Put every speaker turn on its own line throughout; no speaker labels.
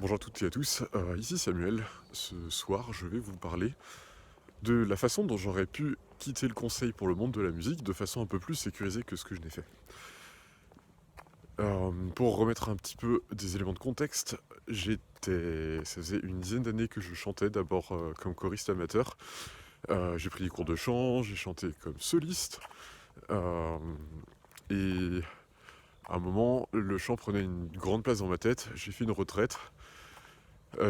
Bonjour à toutes et à tous, ici Samuel. Ce soir, je vais vous parler de la façon dont j'aurais pu quitter le conseil pour le monde de la musique de façon un peu plus sécurisée que ce que je n'ai fait. Pour remettre un petit peu des éléments de contexte, ça faisait une dizaine d'années que je chantais, d'abord comme choriste amateur. J'ai pris des cours de chant, j'ai chanté comme soliste. euh, et à un moment, le chant prenait une grande place dans ma tête. J'ai fait une retraite.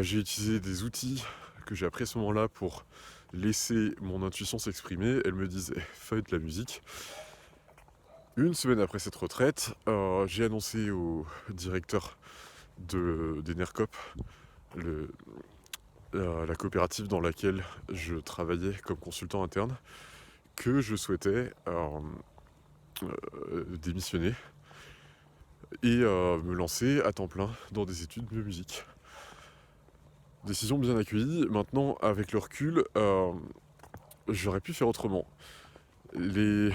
J'ai utilisé des outils que j'ai appris à ce moment-là pour laisser mon intuition s'exprimer. Elle me disait fais de la musique. Une semaine après cette retraite, j'ai annoncé au directeur des NERCOP, le- la coopérative dans laquelle je travaillais comme consultant interne, que je souhaitais démissionner et me lancer à temps plein dans des études de musique. Décision bien accueillie. Maintenant, avec le recul, j'aurais pu faire autrement. Les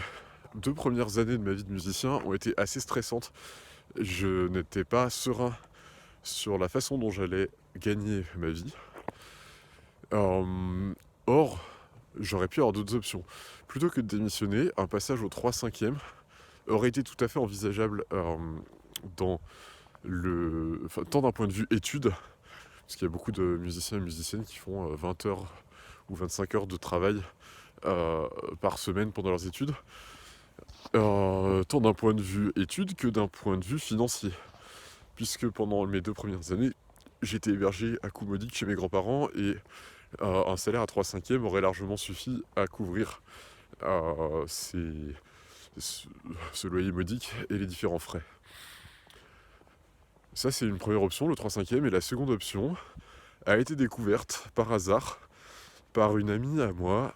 2 premières années de ma vie de musicien ont été assez stressantes. Je n'étais pas serein sur la façon dont j'allais gagner ma vie. Or, j'aurais pu avoir d'autres options. Plutôt que de démissionner, un passage au 3/5e aurait été tout à fait envisageable tant d'un point de vue études, parce qu'il y a beaucoup de musiciens et musiciennes qui font 20 heures ou 25 heures de travail par semaine pendant leurs études, tant d'un point de vue études que d'un point de vue financier. Puisque pendant mes 2 premières années, j'étais hébergé à coût modique chez mes grands-parents et un salaire à 3/5e aurait largement suffi à couvrir euh, ces- ce, ce loyer modique et les différents frais. Ça, c'est une première option, le 3/5e. Et la seconde option a été découverte par hasard par une amie à moi,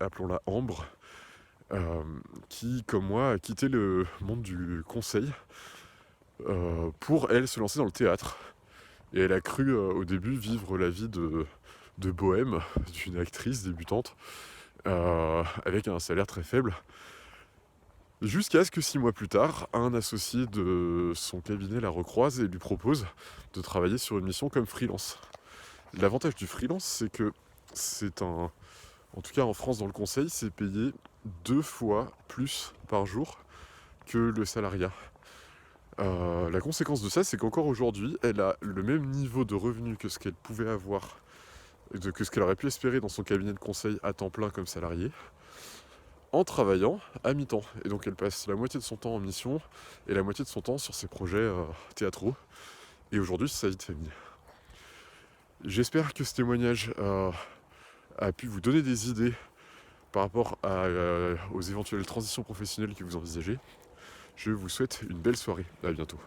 appelons-la Ambre, euh, qui, comme moi, a quitté le monde du conseil pour, elle, se lancer dans le théâtre. Et elle a cru au début vivre la vie de bohème d'une actrice débutante avec un salaire très faible. Jusqu'à ce que 6 mois plus tard, un associé de son cabinet la recroise et lui propose de travailler sur une mission comme freelance. L'avantage du freelance, c'est que en tout cas en France dans le conseil, c'est payé 2 fois plus par jour que le salariat. La conséquence de ça, c'est qu'encore aujourd'hui, elle a le même niveau de revenu que ce qu'elle pouvait avoir, que ce qu'elle aurait pu espérer dans son cabinet de conseil à temps plein comme salarié, en travaillant à mi-temps. Et donc elle passe la moitié de son temps en mission et la moitié de son temps sur ses projets théâtraux. Et aujourd'hui, c'est sa vie de famille. J'espère que ce témoignage a pu vous donner des idées par rapport aux éventuelles transitions professionnelles que vous envisagez. Je vous souhaite une belle soirée. À bientôt.